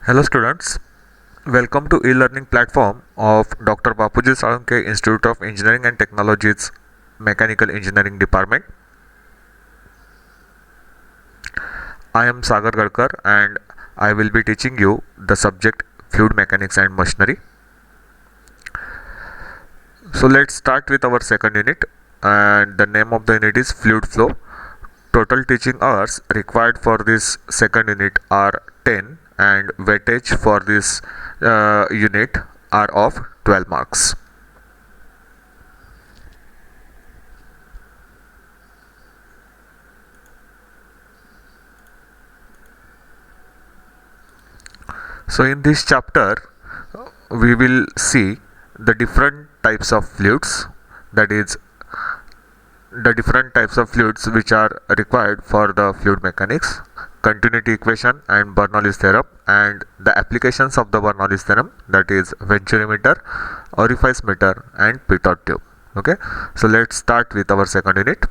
Hello students, welcome to e-learning platform of Dr. Bapuji Salunkhe Institute of Engineering and Technology's Mechanical Engineering Department. I am Sagar Gadkar and I will be teaching you the subject Fluid Mechanics and Machinery. So let's start with our second unit, and the name of the unit is Fluid Flow. Total teaching hours required for this second unit are 10 and weightage for this unit are of 12 marks. So in this chapter we will see the different types of fluids, that is the different types of fluids which are required for the fluid mechanics, continuity equation and Bernoulli's theorem, and the applications of the Bernoulli's theorem, that is venturimeter, orifice meter and pitot tube. Okay, so let's start with our second unit.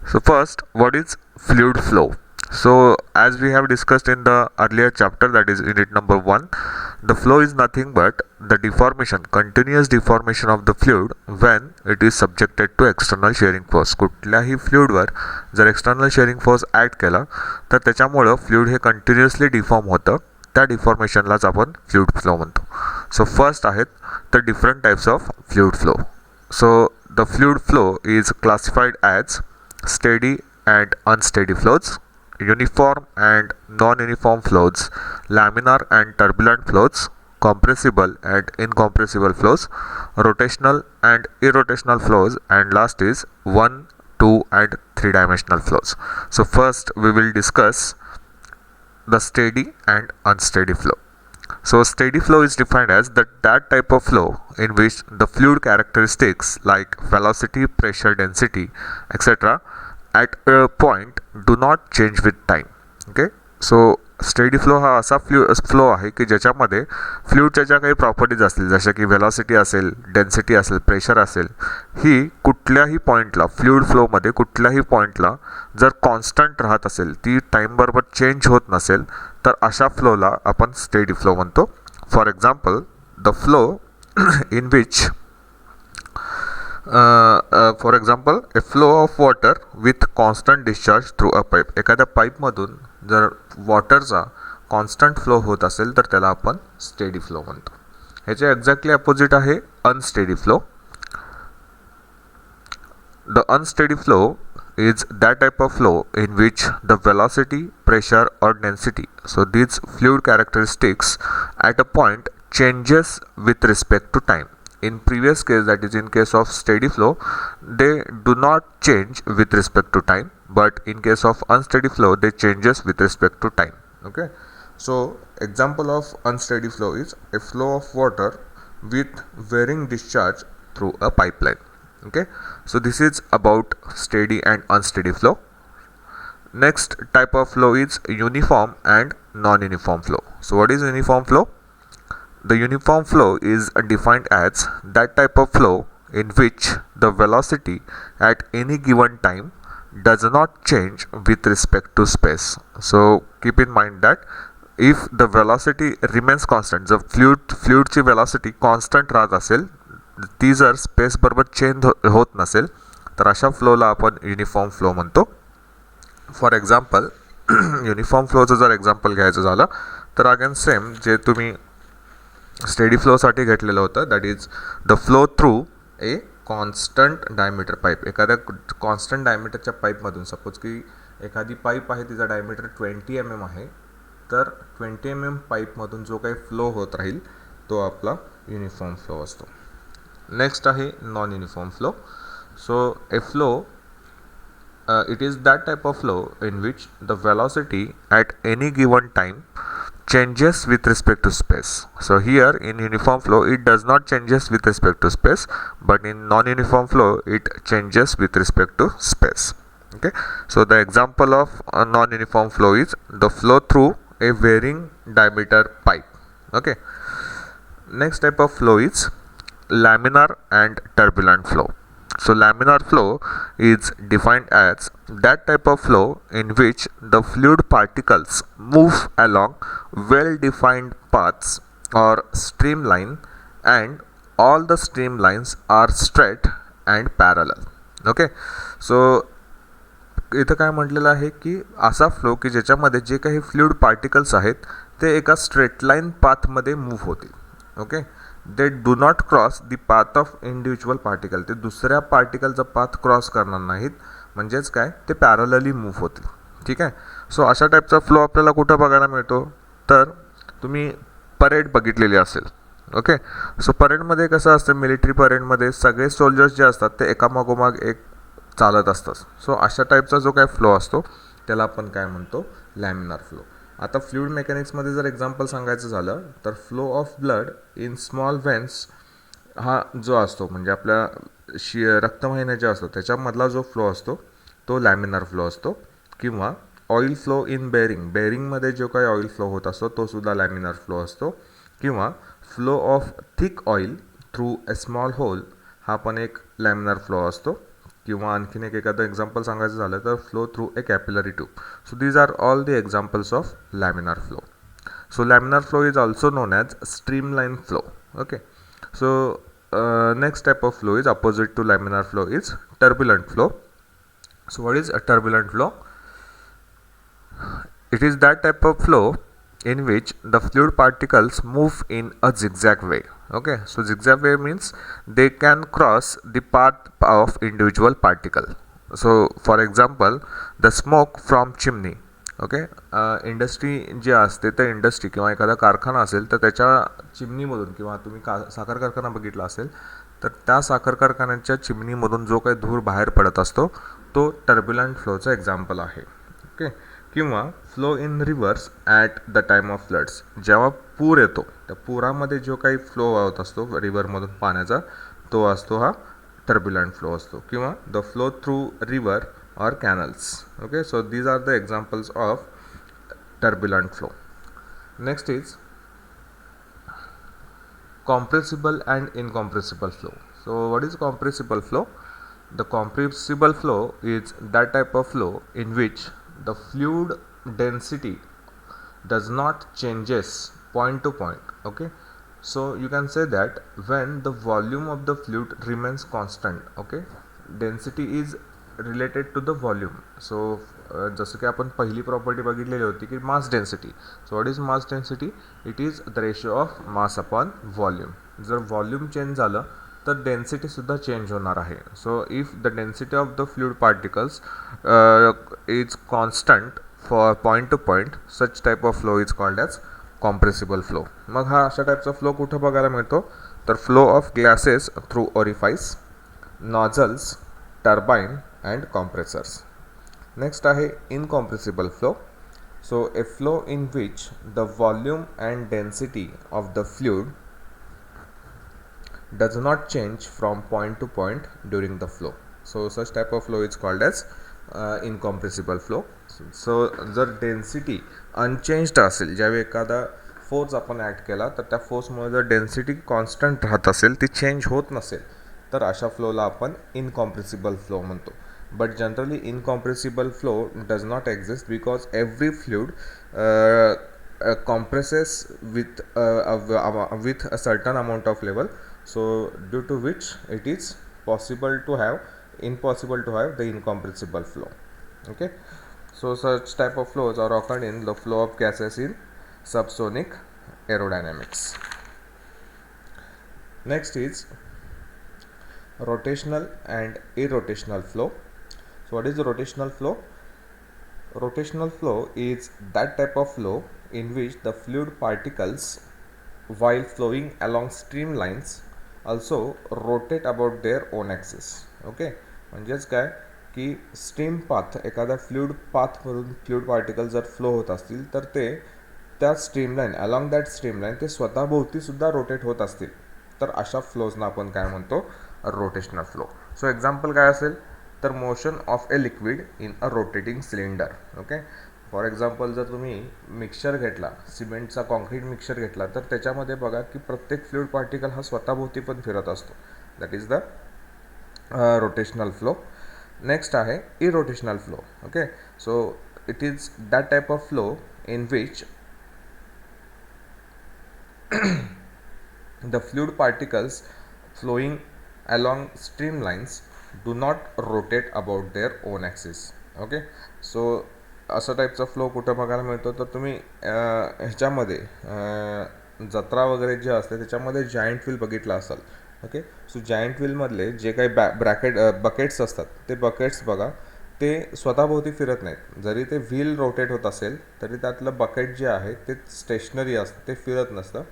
So first, what is fluid flow? So as we have discussed in the earlier chapter, that is unit number 1, the flow is nothing but the deformation, continuous deformation of the fluid when it is subjected to external shearing force. कुठल्याही फ्लुइडवर जर external sharing force add केला तर त्याच्यामुळं fluid हे continuously deform होतं, त्या डिफॉर्मेशनलाच आपण fluid flow म्हणतो. So first आहेत the different types of fluid flow. So the fluid flow is classified as steady and unsteady flows, uniform and non-uniform flows, laminar and turbulent flows, compressible and incompressible flows, rotational and irrotational flows, and last is 1, 2 and 3 dimensional flows. So first we will discuss the steady and unsteady flow. So steady flow is defined as that type of flow in which the fluid characteristics like velocity, pressure, density, etc. at a point do not change with time. Okay, so steady flow हा असा flow आहे की ज्याच्यामध्ये फ्लुइडच्या ज्या काही properties असतील, जशा की वेलॉसिटी असेल, डेन्सिटी असेल, प्रेशर असेल, ही कुठल्याही पॉईंटला फ्लुइड फ्लोमध्ये कुठल्याही पॉईंटला जर कॉन्स्टंट राहत असेल, ती टाईमबरोबर चेंज होत नसेल, तर अशा फ्लोला आपण स्टेडी फ्लो म्हणतो. For example, the flow in which for example A flow of water with constant discharge through a pipe. एखाद्या पाईपमधून जर वॉटरचा कॉन्स्टंट फ्लो होत असेल तर त्याला आपण स्टेडी फ्लो म्हणतो. ह्याचे एक्झॅक्टली अपोजिट आहे unsteady flow. The unsteady flow is that type of flow in which the velocity, pressure or density, so these fluid characteristics at a point changes with respect to time. In previous case, that is in case of steady flow, they do not change with respect to time, but in case of unsteady flow they changes with respect to time. Okay, so example of unsteady flow is a flow of water with varying discharge through a pipeline. Okay, so this is about steady and unsteady flow. Next type of flow is uniform and non-uniform flow. So what is uniform flow? The uniform flow is defined as that type of flow in which the velocity at any given time does not change with respect to space. So keep in mind that if the velocity remains constant, the fluid ची velocity constant राहत असेल, ती जर space बरोबर change होत नसेल, तर अशा फ्लोला आपण युनिफॉर्म फ्लो म्हणतो. फॉर एक्झाम्पल, युनिफॉर्म फ्लोचं जर एक्झाम्पल घ्यायचं झालं तर अगेन सेम जे तुम्ही स्टेडी फ्लोसाठी घेतलेलं होतं, that is the flow through A constant diameter pipe. एखाद्या कॉन्स्टंट डायमीटरच्या पाईपमधून, सपोज की एखादी पाईप आहे तिचा डायमीटर 20 mm आहे, तर 20 mm पाईपमधून जो काही फ्लो होत राहील तो आपला युनिफॉर्म फ्लो असतो. नेक्स्ट आहे non uniform flow. So A flow it is that type of flow in which the velocity at any given time changes with respect to space. So here in uniform flow it does not changes with respect to space, but in non-uniform flow it changes with respect to space. Okay, so the example of a non-uniform flow is the flow through a varying diameter pipe. Okay, next type of flow is laminar and turbulent flow. So laminar flow is defined as that type of flow in which the fluid particles move along well defined paths or streamline, and all the streamlines are straight and parallel. Okay, so इथं काय म्हटलेलं आहे की असा flow की ज्याच्यामध्ये जे काही fluid particles आहेत ते एका स्ट्रेट लाईन पाथमध्ये मूव्ह होतील. Okay, they do not cross the path of individual particle. ते दुसऱ्या पार्टिकलचा पाथ क्रॉस करणार नाहीत, म्हणजेच काय ते पॅरलली मूव्ह होतील. ठीक आहे, सो अशा टाईपचा फ्लो आपल्याला कुठं बघायला मिळतो, तर तुम्ही परेड बघितलेली असेल. ओके, सो परेडमध्ये कसं असतं, मिलिटरी परेडमध्ये सगळे सोल्जर्स जे असतात ते एकामागोमाग एक चालत असतात. सो अशा टाईपचा जो काय फ्लो असतो त्याला आपण काय म्हणतो, लॅमिनार फ्लो. आता फ्लुइड मेकॅनिक्समध्ये जर एक्झाम्पल सांगायचं झालं तर flow of blood in small veins हा जो असतो, म्हणजे आपल्या रक्तवाहिन्या ज्या असतो त्याच्यामधला जो फ्लो असतो तो लॅमिनार फ्लो असतो. किंवा ऑइल फ्लो इन बेअरिंगमध्ये जो काही ऑइल फ्लो होत असतो तो सुद्धा लॅमिनार फ्लो असतो. किंवा flow of thick oil through a small hole हा पण एक लॅमिनार फ्लो असतो. किंवा आणखीन एखादं एक्झाम्पल सांगायचं झालं तर flow through a capillary tube. So these are all the examples of laminar flow. So laminar flow is also known as streamline flow. Okay, so next type of flow is opposite to laminar flow is turbulent flow. So what is a turbulent flow? It is that type of flow in which the fluid particles move in a zigzag way. Okay, so zigzag way means they can cross the path of individual particle. So for example, the smoke from chimney. Okay, industry जी असते त्या industry किंवा एखादा कारखाना असेल तर त्याच्या चिमणीमधून, किंवा तुम्ही साखर कारखाना बघितला असेल तर त्या साखर कारखान्याच्या चिमणीमधून जो काही धूर बाहेर पडत असतो तो टर्ब्युलंट फ्लोचं एक्झाम्पल आहे. ओके, किंवा flow in reverse at the time of floods. जेव्हा पूर येतो त्या पुरामध्ये जो काही फ्लो होत असतो रिव्हरमधून पाण्याचा तो असतो हा टर्ब्युलंट फ्लो असतो. किंवा the flow through river or canals. Okay, so these are the examples of turbulent flow. Next is compressible and incompressible flow. So what is compressible flow? The compressible flow is that type of flow in which the fluid density does not changes point to point. Okay, so you can say that when the volume of the fluid remains constant. Okay, density is related to the volume. So जसं की आपण पहिली property बघितलेली होती की mass density. So what is mass density? It is the ratio of mass upon volume. जर volume change झालं तर डेन्सिटीसुद्धा चेंज होणार आहे. So if the density of the fluid particles is constant for point to point, such type of flow is called as compressible flow. मग हा अशा टाईपचा फ्लो कुठं बघायला मिळतो, तर flow of gases through orifice, nozzles, turbine and compressors. Next आहे incompressible flow. So a flow in which the volume and density of the fluid does not change from point to point during the flow. So such type of flow is called as incompressible flow. So जर density unchanged असेल, ज्यावेळी एखादा force आपण add केला तर त्या फोर्समुळे जर density constant राहत असेल, ती चेंज होत नसेल, तर अशा फ्लोला आपण इनकॉम्प्रेसिबल फ्लो म्हणतो. But generally incompressible flow does not exist because every fluid compresses with a certain amount of level. So due to which it is impossible to have the incompressible flow. Okay, so such type of flows are occurred in the flow of gases in subsonic aerodynamics. Next is rotational and irrotational flow. So what is the rotational flow? Rotational flow is that type of flow in which the fluid particles, while flowing along streamlines, also rotate about their own axis. Okay, म्हणजेच काय की stream path, एखादा fluid पाथमधून fluid particle जर flow होत असतील तर ते त्या स्ट्रीमलाईन अलॉंग दॅट स्ट्रीमलाईन ते स्वतःभोवतीसुद्धा रोटेट होत असतील, तर अशा फ्लोजना आपण काय म्हणतो, रोटेशनल फ्लो. सो एक्झाम्पल काय असेल तर motion of a liquid in a rotating cylinder. Okay, for example जर तुम्ही मिक्सचर घेतला, सिमेंटचा कॉन्क्रीट मिक्सचर घेतला, तर त्याच्यामध्ये बघा की प्रत्येक फ्लुइड पार्टिकल हा स्वतःभोवती पण फिरत असतो. That is the rotational flow. Next आहे irrotational flow. Okay, so it is that type of flow in which the fluid particles flowing along streamlines do not rotate about their own axis. Okay, so असा टाईपचा flow कुठं बघायला मिळतो तर तुम्ही ह्याच्यामध्ये जत्रा वगैरे जे असते त्याच्यामध्ये जायंट व्हील बघितला असाल. ओके, सो जायंट व्हीलमधले जे काही बकेट्स असतात ते बकेट्स बघा, ते स्वतःभोवती फिरत नाहीत. जरी ते व्हील रोटेट होत असेल तरी त्यातलं बकेट जे आहे ते स्टेशनरी असतं, ते फिरत नसतं.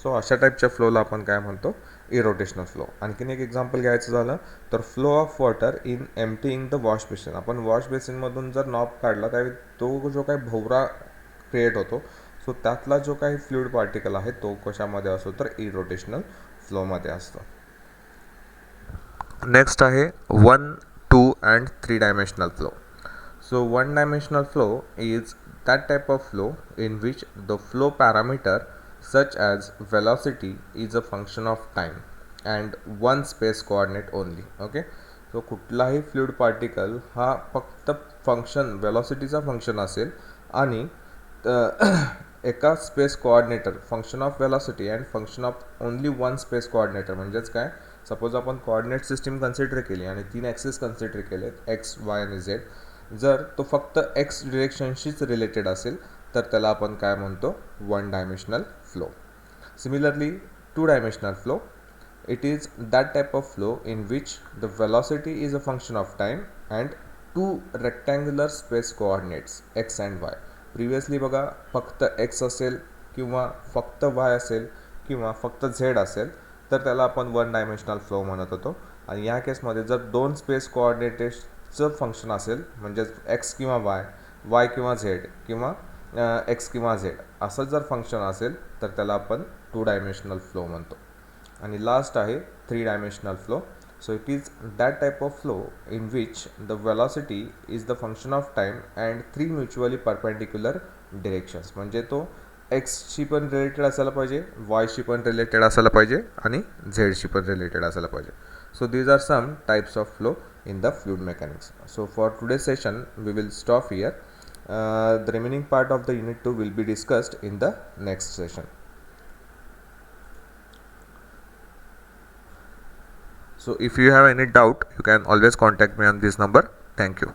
सो अशा टाईपच्या फ्लोला आपण काय म्हणतो, इरोटेशनल फ्लो. आणखीन एक एक्झाम्पल घ्यायचं झालं तर flow of water in emptying the wash basin. आपण वॉश बेसिनमधून जर नॉब काढला त्यावेळी तो जो काही भोवरा क्रिएट होतो, सो त्यातला जो काही फ्लुइड पार्टिकल आहे तो कशामध्ये असतो तर इरोटेशनल फ्लोमध्ये असतो. नेक्स्ट आहे 1, 2 and 3 dimensional flow. So 1 dimensional flow is that type of flow in which the flow parameter such as velocity is a function of time and one space coordinate only. Okay, so कुठलाही fluid particle हा फक्त function वेलॉसिटीचा function असेल आणि एका space coordinator function of velocity and function of only one space coordinator. म्हणजेच काय, suppose आपण coordinate system consider केली आणि 3 ॲक्सिस कन्सिडर केलेत एक्स, वाय आणि झेड. जर तो फक्त एक्स डिरेक्शनशीच रिलेटेड असेल तर त्याला आपण काय म्हणतो, 1 dimensional flow. Similarly 2 dimensional flow, it is that type of flow in which the velocity is a function of time and 2 rectangular space coordinates x and y. Previously बघा फक्त x असेल किंवा फक्त y असेल किंवा फक्त z असेल तर त्याला आपण 1 डायमेन्शनल फ्लो म्हणत होतो. आणि या केसमध्ये जर 2 स्पेस कोऑर्डिनेटेसचं फंक्शन असेल, म्हणजे x किंवा y किंवा z किंवा x किंवा z असं जर फंक्शन असेल तर त्याला आपण 2 डायमेन्शनल फ्लो म्हणतो. आणि लास्ट आहे 3 dimensional flow. So it is that type of flow in which the velocity is the function of time and 3 mutually perpendicular directions. म्हणजे तो एक्सशी पण रिलेटेड असायला पाहिजे, वायशी पण रिलेटेड असायला पाहिजे आणि झेडशी पण रिलेटेड असायला पाहिजे. So these are some types of flow in the fluid mechanics. So for today session we will stop here. The remaining part of the unit 2 will be discussed in the next session. So if you have any doubt, you can always contact me on this number. Thank you.